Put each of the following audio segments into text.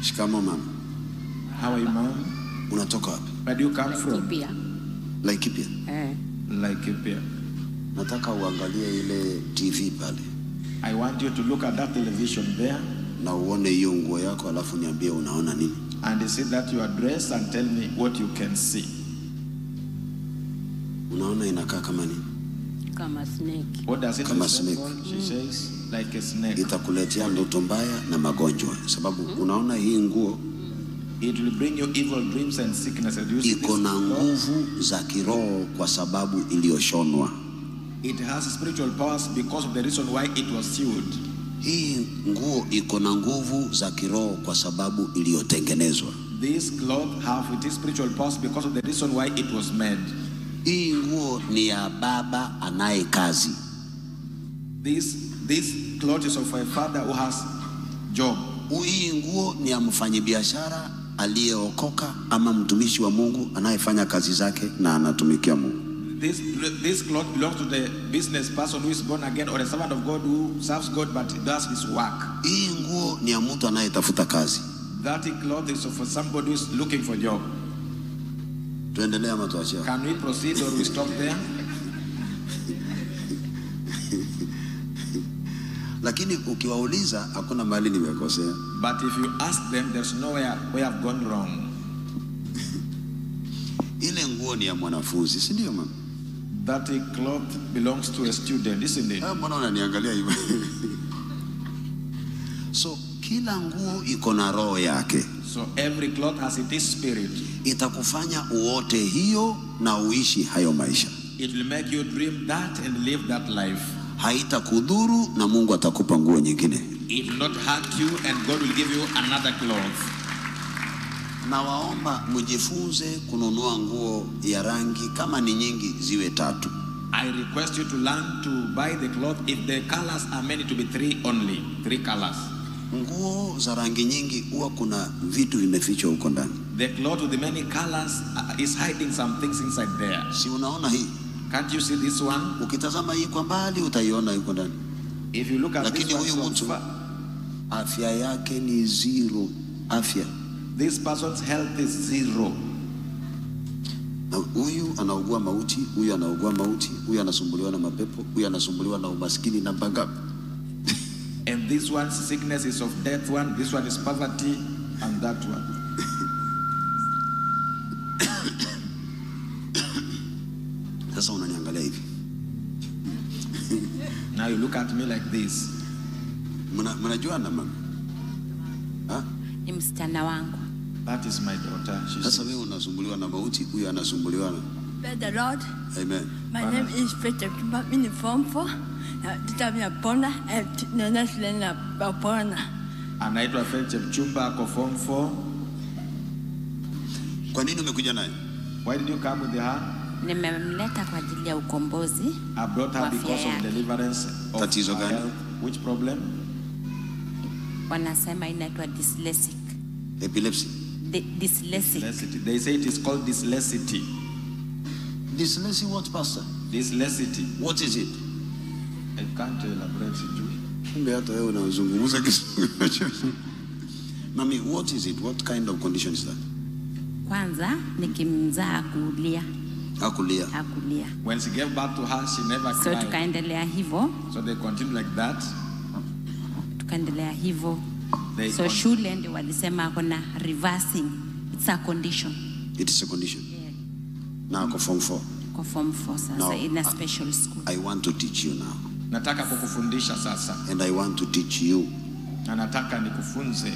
Shikamo mama. How are you, mom? Unatoka wapi? Where do you come from? Laikipia. Laikipia. Nataka uangalie ile TV pale. I want you to look at that television there. Na uone hiyo nguo yako alafu niambie unaona nini. And you see that you are dressed and tell me what you can see. Unaona inakaa kama nini? Kama snake. What does it resemble? She says like a snake. Itakuletea ndoto mbaya na magonjwa sababu unaona hii nguo it will bring you evil dreams and sickness. Iko na nguvu za kiroho kwa sababu iliyoshonwa. It has spiritual powers because of the reason why it was sewed. Hii nguo iko na nguvu za kiroho kwa sababu iliyotengenezwa. This cloth have it is spiritual powers because of the reason why it was made. Hii nguo ni ya baba anaye kazi. This cloth is of a father who has job. Hii nguo ni ya mfanyabiashara aliyeokoka ama mtumishi wa Mungu anayefanya kazi zake na anatumikia Mungu. This cloth belongs to the business person who is born again or a servant of God who serves God but does his work. Hii nguo ni ya mtu anayetafuta kazi. That cloth is for somebody who is looking for job. Tuendelee ama tuachie? Can we proceed or we stop there? Lakini ukiwauliza hakuna mahali nimekosea. But if you ask them, there's nowhere we have gone wrong. Ile nguo ni ya mwanafunzi, si ndio mama? That cloth belongs to a student, isn't it? Mbona unaniangalia hivyo? So kila nguo iko na roho yake. So every cloth has its spirit. Itakufanya uote hiyo na uishi hayo maisha. It will make you dream that and live that life. Haitakudhuru na Mungu atakupa nguo nyingine. It will not hurt you and God will give you another cloth. Na waomba mjifunze kununua nguo ya rangi kama ni nyingi ziwe 3. I request you to learn to buy the cloth if the colors are meant to be 3 only, 3 colors. Nguo za rangi nyingi huwa kuna vitu vimefichwa huko ndani. The cloth with the many colors is hiding some things inside there. Si unaona hii? Can't you see this one? Ukitazama hii kwa mbali utaiona yuko ndani. If you look at lakini huyu mtu afya yake ni 0. Afya. This person's health is 0. Na huyu anaugua mauti, huyu anaugua mauti, huyu anasumbuliwa na mapepo, huyu anasumbuliwa na umaskini na mbanga. And this one's sickness is of death one, this one is poverty, and that one. Sasa unaniangalia hivi. Now you look at me like this. Mnajuana mama? Ni msichana wangu. That is my daughter. Sasa wewe unasumbuliwa na mauti, huyu anasumbuliwa na. Praise the Lord. Amen. My name is Peter Kimba. I'm in Form 4. Nitapona na shule na pona. Anaitwa Fetch Chumba ako Form 4. Kwa nini umekuja naye? Why did you come with her? Nimemleta kwa ajili ya ukombozi. I brought her because of deliverance of tatizo gani? Which problem? Wanasema inaitwa dyslexic. Epilepsy. Dyslexic. They say it is called dyslexity. Dyslexy what, pastor? Dyslexity. What is it? I can't elaborate it. Kumbe hata wewe unazungumza Kiswahili. Mami, what is it? What kind of condition is that? Kwanza nikimzaa kulia. Akulia. When she gave birth to her, she never cried. So tukaendelea hivyo. So they continued like that. Tukaendelea hivyo. So shule ndio walisema akona reversing. It's a condition. It is a condition. Yeah. Na ako Form 4. Kwa Form 4 sasa now, in a special school. I want to teach you now. Nataka kukufundisha sasa. And I want to teach you. Na nataka nikufunze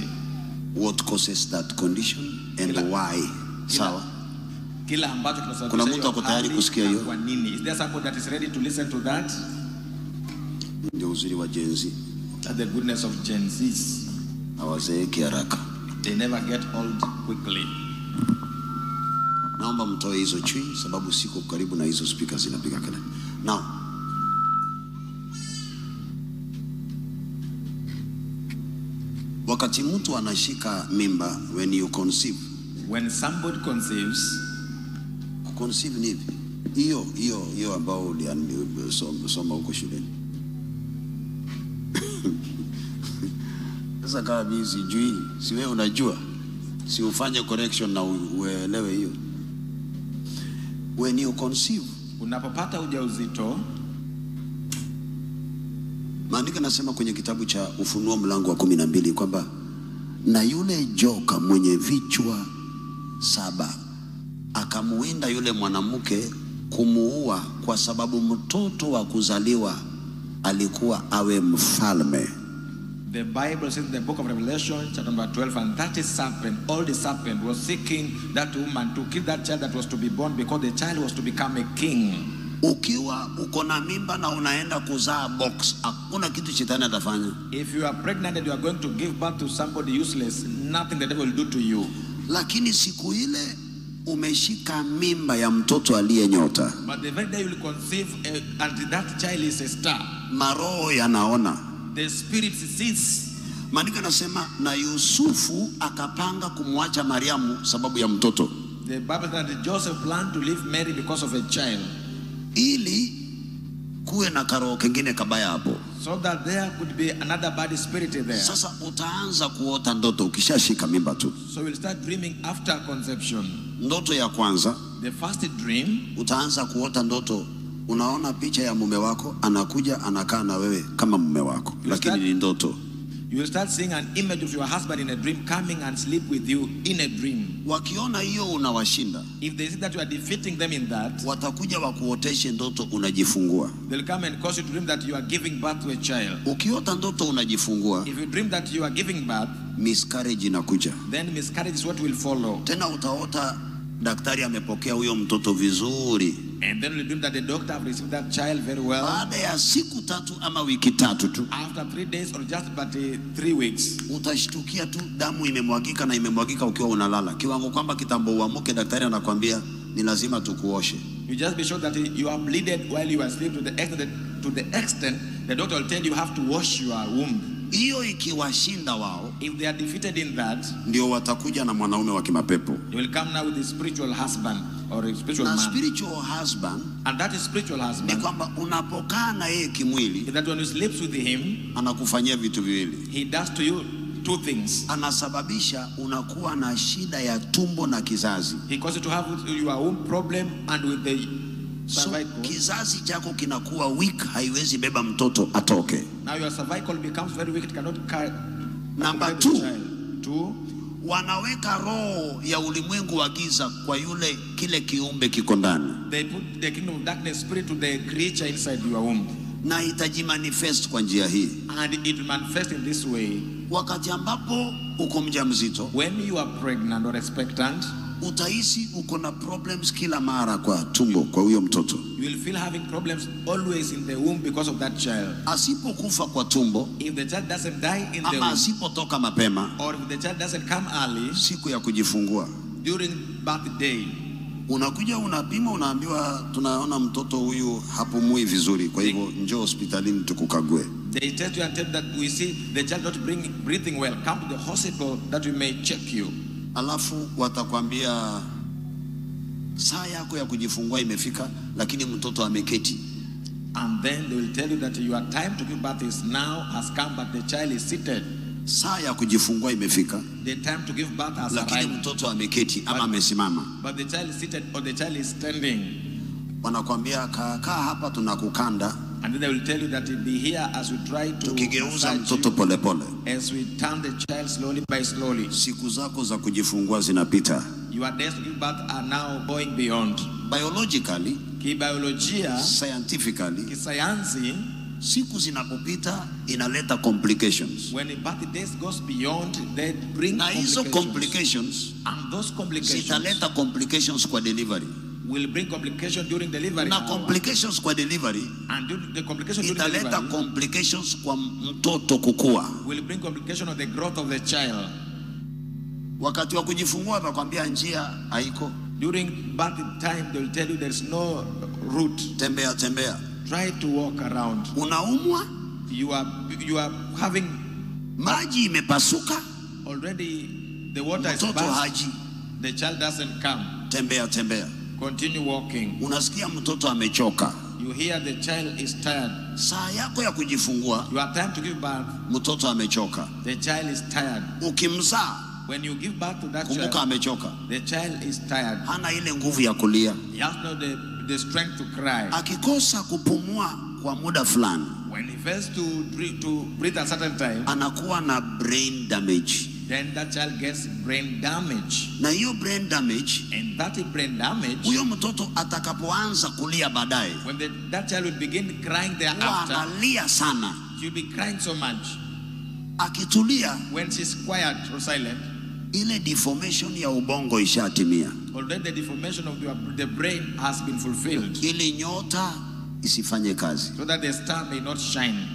What causes that condition and why. Sawa? Kila ambacho kinasababisha. Kuna mtu ako tayari kusikia hiyo? Kwa nini? Is there somebody that is ready to listen to that? Ndio uzuri wa Gen Z. That's the goodness of Gen Zs. Hawazeeki haraka. They never get old quickly. Naomba mtoe hizo chui sababu siko karibu na hizo speakers zinapiga kelele. Now, wakati mtu anashika mimba, when you conceive, when somebody conceives, conceive ni hiyo ambao ulisoma huko shuleni. Sasa kama mimi sijui, si wewe unajua, si ufanye correction na uelewe hiyo. When you conceive, unapopata ujauzito, maandiko nasema kwenye kitabu cha Ufunuo mlango wa 12 kwamba na yule joka mwenye vichwa 7 akamuinda yule mwanamke kumuua, kwa sababu mtoto wa kuzaliwa alikuwa awe mfalme. The Bible says in the book of Revelation chapter number 12, and that serpent, all the serpent was seeking that woman to kill that child that was to be born, because the child was to become a king. Ukiwa uko na mimba na unaenda kuzaa box, hakuna kitu shetani atafanya. If you are pregnant and you are going to give birth to somebody useless, nothing the devil will do to you. Lakini siku ile umeshika mimba ya mtoto aliye nyota, but the very day you will conceive and that child is a star, maroho yanaona, the spirit sees. Maandiko nasema na Yusufu akapanga kumwacha Mariamu sababu ya mtoto. The Bible says that Joseph planned to leave Mary because of a child, ili kuwe na karoho kengine kabaya hapo, so that there could be another bad spirit there. Sasa utaanza kuota ndoto ukishashika mimba tu. So we'll start dreaming after conception. Ndoto ya kwanza, the first dream, utaanza kuota ndoto unaona picha ya mume wako anakuja anakaa na wewe kama mume wako, lakini ni ndoto. You will start seeing an image of your husband in a dream coming and sleep with you in a dream. Wakiona hiyo unawashinda, if they see that you are defeating them in that, watakuja wakuoteshe ndoto unajifungua. They'll come and cause you to dream that you are giving birth to a child. Ukiota ndoto unajifungua, if you dream that you are giving birth, miscarriage inakuja. then miscarriage is what will follow. Tena utaota daktari amepokea huyo mtoto vizuri, and then you dream that the doctor have received that child very well. Baada ya siku 3 ama wiki 3 tu, after 3 days or just but 3 weeks, utashtukia tu damu imemwagika, na imemwagika ukiwa unalala, kiwango kwamba kitambo uamuke daktari anakuambia ni lazima tukuoshe. You just be sure that you are bleeded while you are asleep, to the extent the doctor will tell you have to wash your womb. Hiyo ikiwashinda wao, if they are defeated in that, ndio watakuja na mwanaume wa kimapepo. They will come now with a spiritual husband or a spiritual man. Spiritual husband, and that is spiritual husband, ni kwamba unapokaa na yeye kimwili, that when you sleep with him, anakufanyia vitu viwili. He does to you 2 things. Anasababisha unakuwa na shida ya tumbo na kizazi. He causes you to have your own problem and with the cervical. So, kizazi chako kinakuwa weak, haiwezi beba mtoto atoke. Now your cervical becomes very weak, it cannot carry. Number 2, wanaweka roho ya ulimwengu wa giza kwa yule kile kiumbe kiko ndani. They put the kingdom of darkness spirit to the creature inside your womb. Na itajimanifest kwa njia hii. And it will manifest in this way. Wakati ambapo uko mjamzito, when you are pregnant or expectant, utahisi uko na problems kila mara kwa tumbo kwa huyo mtoto. You will feel having problems always in the womb because of that child. Asipokufa kwa tumbo, if the child doesn't die in the womb, ama asipotoka mapema, or if the child doesn't come early, siku ya kujifungua, during birthday, unakuja unapima, unaambiwa tunaona mtoto huyu hapumui vizuri, kwa hivyo njoo hospitalini tukukague. They test you and tell that we see the child not breathing well. Come to the hospital that we may check you. Alafu watakwambia saa yako ya kujifungua imefika, lakini mtoto ameketi. And then they will tell you that your time to give birth is now has come, but the child is seated. Saa ya kujifungua imefika, the time to give birth has lakini arrived, mtoto ameketi ama amesimama. But the child is seated or the child is standing. Wanakwambia kaa hapa tunakukanda. And then they will tell you that be here as we try to tukigeuza mtoto pole pole, as we turn the child slowly by slowly. Siku zako za kujifungua zinapita. Your days to give birth are now going beyond. Biologically, kibiolojia, scientifically, kisayansi, siku zinapopita inaleta complications. When the birth days goes beyond, they bring na hizo complications. And those complications zitaleta complications kwa delivery. Will bring complication during delivery. Na complications kwa delivery, and the complication during italeta delivery, complications kwa mtoto kukua. Will bring complication of the growth of the child. Wakati wa kujifungua watakwambia njia haiko. During birth time they will tell you there's no route. Tembea. Try to walk around. Unaumwa? You are having maji imepasuka. Already the water is mtoto haji. The child doesn't come. Tembea. Continue walking. Unasikia mtoto amechoka. You hear the child is tired. Saa yako ya kujifungua, Your time to give birth, mtoto amechoka. the child is tired. Ukimzaa, When you give birth to that kumbuka child, amechoka. the child is tired. Hana ile nguvu ya kulia. He has not the strength to cry. Akikosa kupumua kwa muda fulani, When he fails to breathe at a certain time, anakuwa na brain damage. then that child gets brain damage. Na hiyo brain damage, And that brain damage, huyo mtoto atakapoanza kulia baadaye, when that child will begin crying huwa thereafter, analia sana. she'll be crying so much. Akitulia, When she's quiet or silent, ile deformation ya ubongo ishatimia, already the deformation of the brain has been fulfilled, ili nyota isifanye kazi, so that the star may not shine.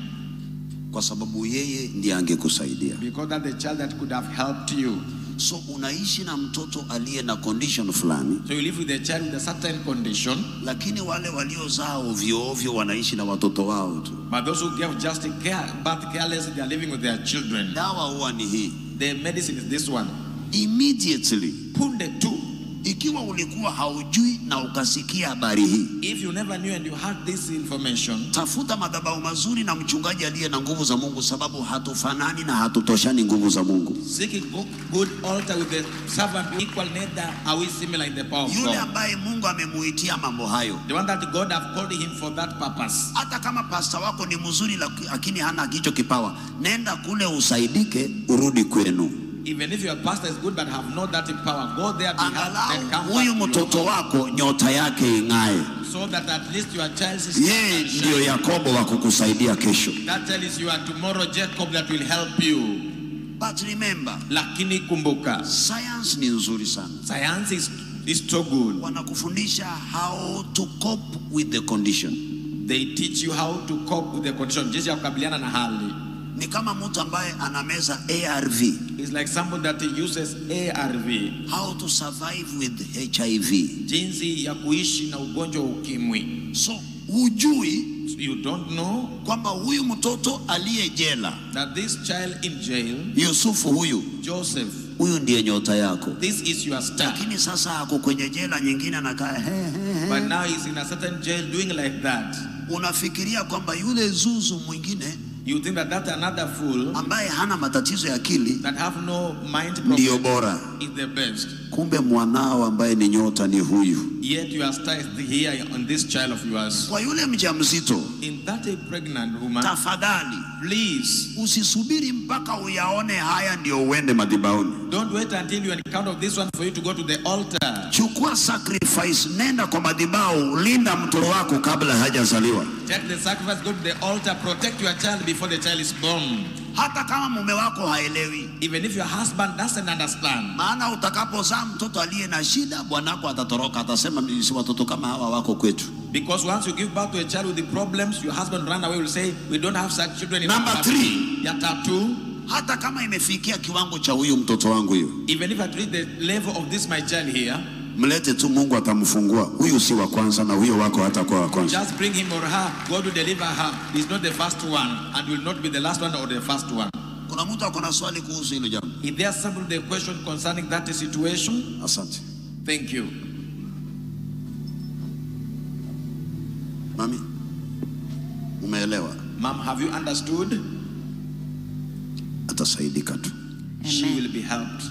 kwa sababu yeye ndiye angekusaidia. Because that's the child that could have helped you. So unaishi na mtoto aliye na condition fulani, So you live with a child with a certain condition, lakini wale waliozaa ovyo ovyo wanaishi na watoto wao tu. but those who give just birth carelessly, they are living with their children. Dawa huwa ni hii. The medicine is this one. Immediately, Punde tu. ikiwa ulikuwa haujui na ukasikia habari hii, If you never knew and you had this information, tafuta madhabahu mazuri na mchungaji aliye na nguvu za Mungu, sababu hatufanani na hatutoshani nguvu za Mungu. seek a good altar with the servant equal, neither are we similar in the power of Yule God. ambaye Mungu amemuitia mambo hayo, The one that God have called him for that purpose. hata kama pasta wako ni mzuri lakini hana hicho kipawa, nenda kule usaidike, urudi kwenu. Even if your pastor is good but have not that power, go there to help and Angalau come huyu back to mtoto your wako nyota yake ing'ae. home, so that at least your child is Yeye ndiyo Yakobo wa kukusaidia kesho. that child is your tomorrow Jacob that will help you. But remember, Lakini kumbuka, science ni nzuri sana. science is so good. Wanakufundisha how to cope with the condition. They teach you how to cope with the condition, jinsi ya kukabiliana na hali. Ni kama mtu ambaye anameza ARV, It's like somebody that uses ARV, how to survive with HIV. jinsi ya kuishi na ugonjwa wa ukimwi. So hujui You don't know kwamba huyu mtoto aliye jela, that this child in jail, Yusufu huyu Joseph, huyu ndiye nyota yako, this is your star. lakini sasa ako kwenye jela nyingine anakaa But now he's in a certain jail doing like that. Unafikiria kwamba yule zuzu mwingine You think that that's another fool ambaye hana matatizo ya akili that have no mind ndiyo problem bora. is the best. Kumbe mwanao ambaye ni nyota ni huyu. Yet your star is here on this child of yours. Kwa yule mjamzito, In that a pregnant woman, tafadhali please usisubiri mpaka uyaone haya ndio uende madhabahuni. don't wait until you encounter this one for you to go to the altar. Chukua sacrifice, nenda kwa madhabahu, linda mtoto wako kabla hajazaliwa. Take the sacrifice, go to the altar, protect your child before the child is born. Hata kama mume wako haelewi, Even if your husband doesn't understand. maana utakapozaa mtoto aliye na shida, bwanako atatoroka, atasema si watoto kama hawa wako kwetu. Because once you give birth to a child with the problems, your husband run away, will say, we don't have such children in Number our family. 3. Ya tatu, Hata kama imefikia kiwango cha huyu mtoto wangu hiyo, even if I reach the level of this my child here, mlete tu, Mungu atamfungua. Huyu si wa kwanza na huyo wako hatakuwa wa kwanza. just bring him or her, God will deliver her. He's not the first one and will not be the last one or the first one. Kuna mtu akona swali kuhusu hilo jambo? If there's somebody the question concerning that situation, Asante. thank you. Mami, umeelewa? Ma'am, have you understood? Atasaidika tu. She Amen. will be helped.